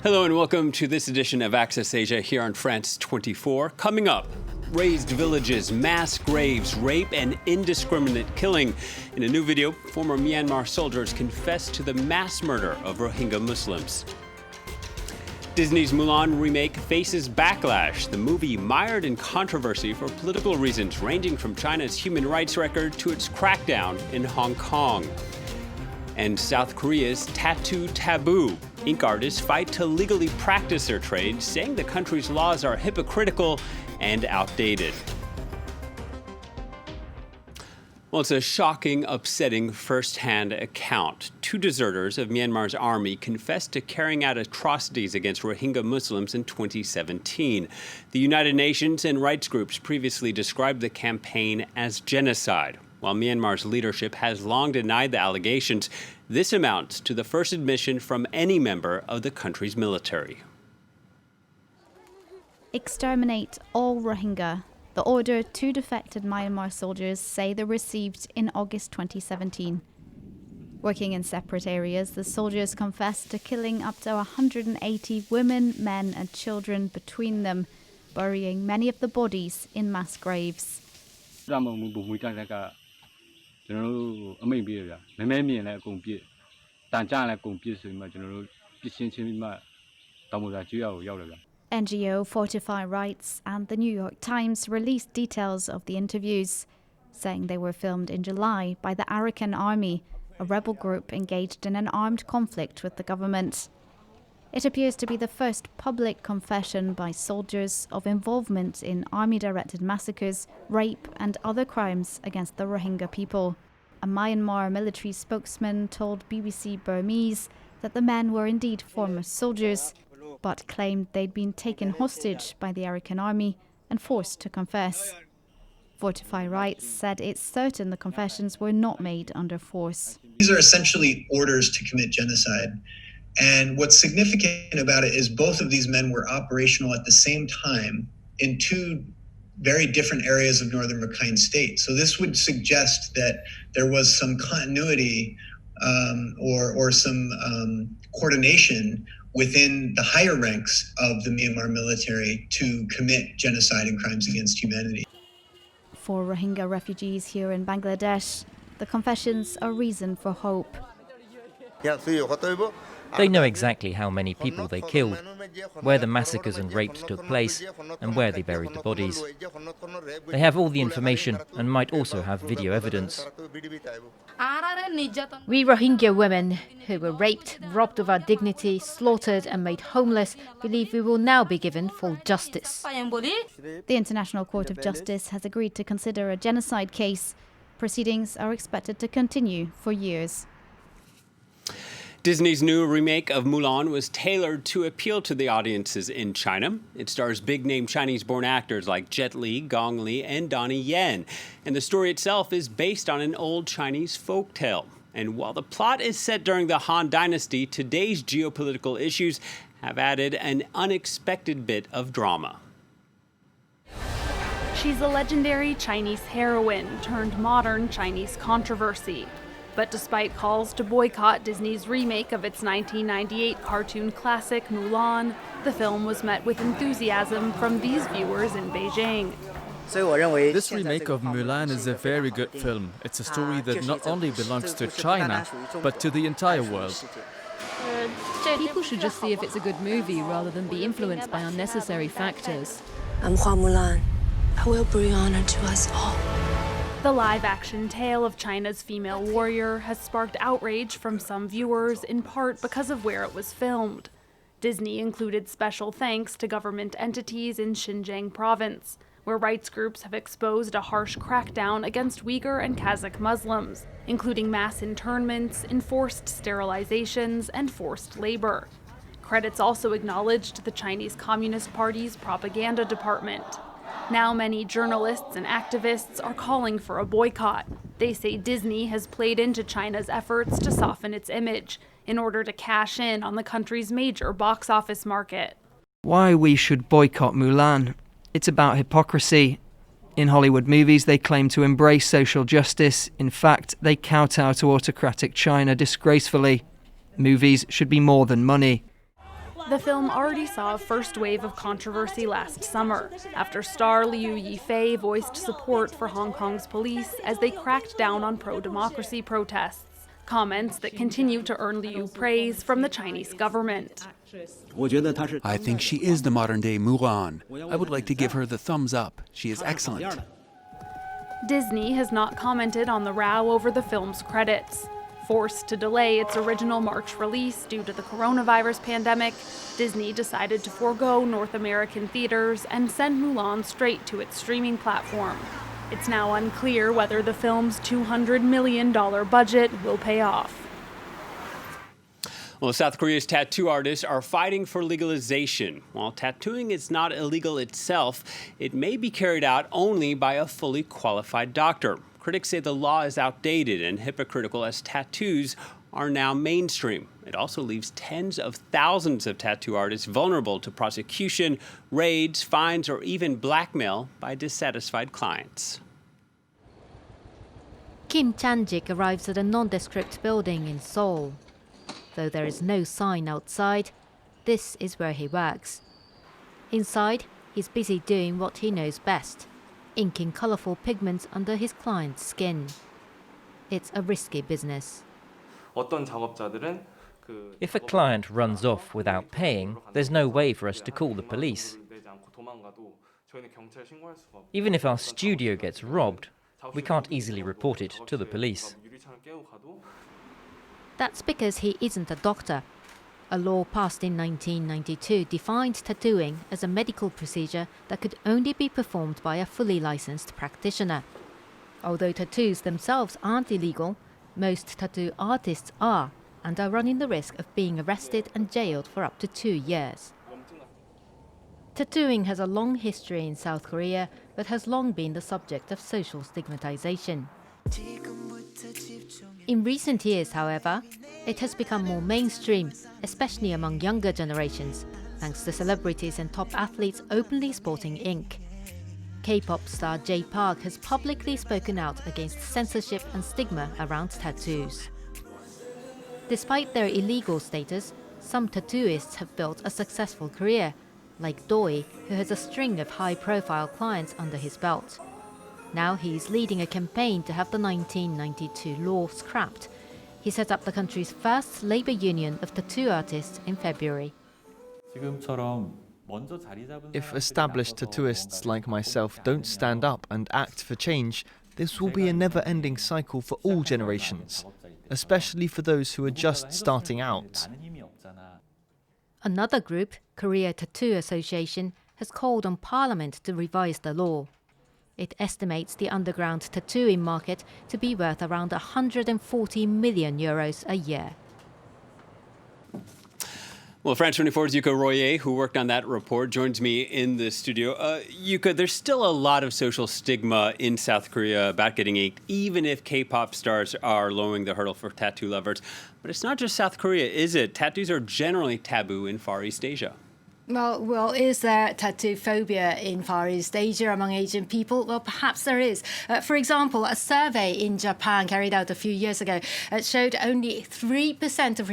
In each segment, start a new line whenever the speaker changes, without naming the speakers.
Hello and welcome to this edition of Access Asia here on France 24. Coming up, razed villages, mass graves, rape, and indiscriminate killing. In a new video, former Myanmar soldiers confess to the mass murder of Rohingya Muslims. Disney's Mulan remake faces backlash. The movie mired in controversy for political reasons, ranging from China's human rights record to its crackdown in Hong Kong. And South Korea's tattoo taboo. Ink artists fight to legally practice their trade, saying the country's laws are hypocritical and outdated. Well, it's a shocking, upsetting first-hand account. Two deserters of Myanmar's army confessed to carrying out atrocities against Rohingya Muslims in 2017. The United Nations and rights groups previously described the campaign as genocide. While Myanmar's leadership has long denied the allegations, this amounts to the first admission from any member of the country's military.
Exterminate all Rohingya. The order two defected Myanmar soldiers say they received in August 2017. Working in separate areas, the soldiers confessed to killing up to 180 women, men and children between them, burying many of the bodies in mass graves. NGO Fortify Rights and the New York Times released details of the interviews, saying they were filmed in July by the Arakan Army, a rebel group engaged in an armed conflict with the government. It appears to be the first public confession by soldiers of involvement in army-directed massacres, rape and other crimes against the Rohingya people. A Myanmar military spokesman told BBC Burmese that the men were indeed former soldiers, but claimed they'd been taken hostage by the Arakan army and forced to confess. Fortify Rights said it's certain the confessions were not made under force.
These are essentially orders to commit genocide. And what's significant about it is both of these men were operational at the same time in two very different areas of northern Rakhine State. So this would suggest that there was some continuity or some coordination within the higher ranks of the Myanmar military to commit genocide and crimes against humanity.
For Rohingya refugees here in Bangladesh, the confessions are reason for hope.
They know exactly how many people they killed, where the massacres and rapes took place, and where they buried the bodies. They have all the information and might also have video evidence.
We Rohingya women who were raped, robbed of our dignity, slaughtered and made homeless believe we will now be given full justice.
The International Court of Justice has agreed to consider a genocide case. Proceedings are expected to continue for years.
Disney's new remake of Mulan was tailored to appeal to the audiences in China. It stars big-name Chinese-born actors like Jet Li, Gong Li, and Donnie Yen. And the story itself is based on an old Chinese folktale. And while the plot is set during the Han Dynasty, today's geopolitical issues have added an unexpected bit of drama.
She's a legendary Chinese heroine turned modern Chinese controversy. But despite calls to boycott Disney's remake of its 1998 cartoon classic Mulan, the film was met with enthusiasm from these viewers in Beijing.
This remake of Mulan is a very good film. It's a story that not only belongs to China, but to the entire world.
People should just see if it's a good movie rather than be influenced by unnecessary factors.
I'm Hua Mulan. I will bring honor to us all.
The live-action tale of China's female warrior has sparked outrage from some viewers, in part because of where it was filmed. Disney included special thanks to government entities in Xinjiang province, where rights groups have exposed a harsh crackdown against Uyghur and Kazakh Muslims, including mass internments, enforced sterilizations, and forced labor. Credits also acknowledged the Chinese Communist Party's propaganda department. Now many journalists and activists are calling for a boycott. They say Disney has played into China's efforts to soften its image in order to cash in on the country's major box office market.
Why we should boycott Mulan? It's about hypocrisy. In Hollywood movies, they claim to embrace social justice. In fact, they kowtow to autocratic China disgracefully. Movies should be more than money.
the film already saw a first wave of controversy last summer, after star Liu Yifei voiced support for Hong Kong's police as they cracked down on pro-democracy protests, comments that continue to earn Liu praise from the Chinese government.
I think she is the modern-day Mulan. I would like to give her the thumbs up. She is excellent.
Disney has not commented on the row over the film's credits. Forced to delay its original March release due to the coronavirus pandemic, Disney decided to forego North American theaters and send Mulan straight to its streaming platform. It's now unclear whether the film's $200 million budget will pay off.
Well, South Korea's tattoo artists are fighting for legalization. While tattooing is not illegal itself, it may be carried out only by a fully qualified doctor. Critics say the law is outdated and hypocritical as tattoos are now mainstream. It also leaves tens of thousands of tattoo artists vulnerable to prosecution, raids, fines, or even blackmail by dissatisfied clients.
Kim Chan-jik arrives at a nondescript building in Seoul. Though there is no sign outside, this is where he works. Inside, he's busy doing what he knows best, inking colourful pigments under his client's skin. It's a risky business.
If a client runs off without paying, there's no way for us to call the police. Even if our studio gets robbed, we can't easily report it to the police.
That's because he isn't a doctor. A law passed in 1992 defined tattooing as a medical procedure that could only be performed by a fully licensed practitioner. Although tattoos themselves aren't illegal, most tattoo artists are, and are running the risk of being arrested and jailed for up to 2 years. Tattooing has a long history in South Korea, but has long been the subject of social stigmatization. In recent years, however, it has become more mainstream, especially among younger generations, thanks to celebrities and top athletes openly sporting ink. K-pop star J Park has publicly spoken out against censorship and stigma around tattoos. Despite their illegal status, some tattooists have built a successful career, like Donnie, who has a string of high-profile clients under his belt. Now he is leading a campaign to have the 1992 law scrapped. He set up the country's first labor union of tattoo artists in February.
If established tattooists like myself don't stand up and act for change, this will be a never-ending cycle for all generations, especially for those who are just starting out.
Another group, Korea Tattoo Association, has called on Parliament to revise the law. It estimates the underground tattooing market to be worth around €140 million a year.
Well, France 24's Yuka Royer, who worked on that report, joins me in the studio. Yuka, there's still a lot of social stigma in South Korea about getting inked, even if K-pop stars are lowering the hurdle for tattoo lovers. But it's not just South Korea, is it? Tattoos are generally taboo in Far East Asia.
Well, is there tattoo phobia in Far East Asia among Asian people? Well, perhaps there is. For example, a survey in Japan carried out a few years ago showed only 3% of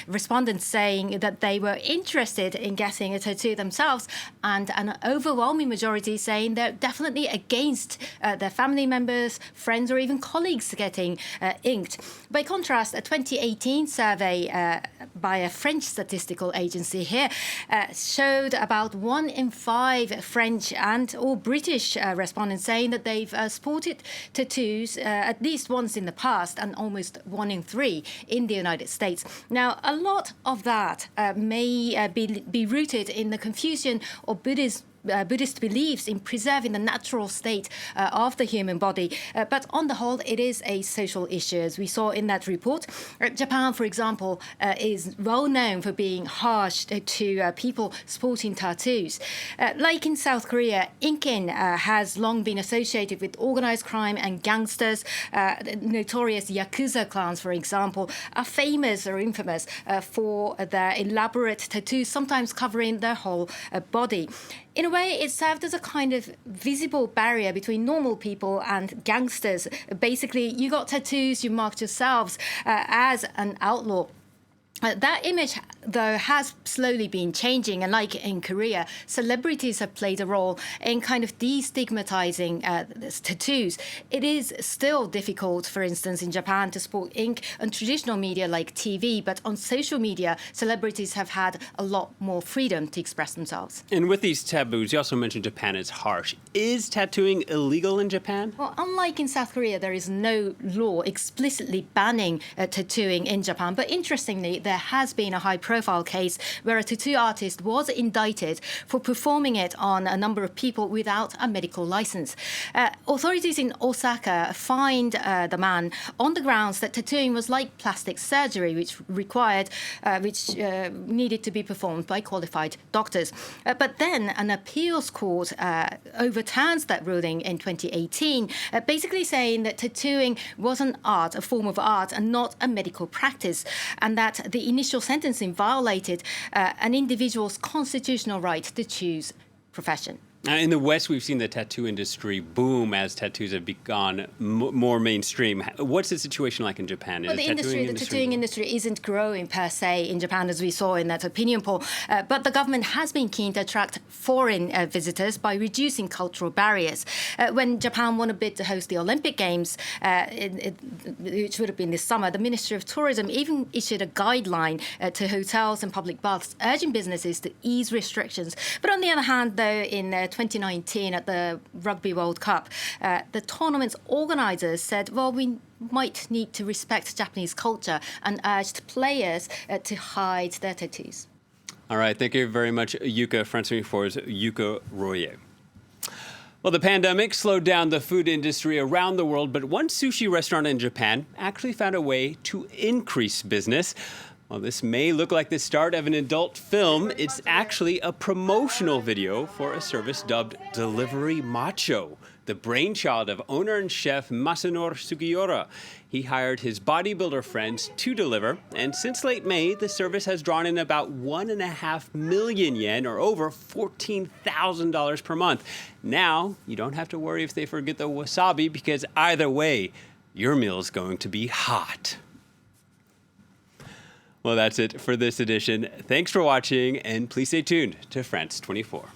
respondents saying that they were interested in getting a tattoo themselves, and an overwhelming majority saying they're definitely against their family members, friends, or even colleagues getting inked. By contrast, a 2018 survey by a French statistical agency here showed about 1 in 5 French and or British respondents saying that they've sported tattoos at least once in the past, and almost 1 in 3 in the United States. Now, a lot of that may be rooted in the Confucian or Buddhist beliefs in preserving the natural state of the human body. But on the whole, it is a social issue, as we saw in that report. Japan, for example, is well known for being harsh to people sporting tattoos. Like in South Korea, inking has long been associated with organized crime and gangsters. Notorious Yakuza clans, for example, are famous or infamous for their elaborate tattoos, sometimes covering their whole body. In a way, it served as a kind of visible barrier between normal people and gangsters. Basically, you got tattoos, you marked yourselves as an outlaw. That image, though, has slowly been changing. And like in Korea, celebrities have played a role in kind of destigmatizing tattoos. It is still difficult, for instance, in Japan to sport ink on traditional media like TV. But on social media, celebrities have had a lot more freedom to express themselves.
And with these taboos, you also mentioned Japan is harsh. Is tattooing illegal in Japan?
Well, unlike in South Korea, there is no law explicitly banning tattooing in Japan. But interestingly, there has been a high-profile case where a tattoo artist was indicted for performing it on a number of people without a medical license. Authorities in Osaka fined the man on the grounds that tattooing was like plastic surgery, which needed to be performed by qualified doctors. But then an appeals court overturns that ruling in 2018, basically saying that tattooing was an art, a form of art, and not a medical practice, and that the initial sentencing violated an individual's constitutional right to choose profession.
In the West, we've seen the tattoo industry boom as tattoos have become more mainstream. What's the situation like in Japan?
Well, the tattooing industry isn't growing per se in Japan, as we saw in that opinion poll. But the government has been keen to attract foreign visitors by reducing cultural barriers. When Japan won a bid to host the Olympic Games, which would have been this summer, the Ministry of Tourism even issued a guideline to hotels and public baths, urging businesses to ease restrictions. But on the other hand, though, in 2019 at the Rugby World Cup, the tournament's organisers said, well, we might need to respect Japanese culture, and urged players to hide their tattoos.
All right, thank you very much, Yuka. France 24's Yuka Royer. Well, the pandemic slowed down the food industry around the world, but one sushi restaurant in Japan actually found a way to increase business. While this may look like the start of an adult film, it's actually a promotional video for a service dubbed Delivery Macho, the brainchild of owner and chef Masanori Sugiura. He hired his bodybuilder friends to deliver, and since late May, the service has drawn in about 1.5 million yen, or over $14,000 per month. Now, you don't have to worry if they forget the wasabi, because either way, your meal is going to be hot. Well, that's it for this edition. Thanks for watching, and please stay tuned to France 24.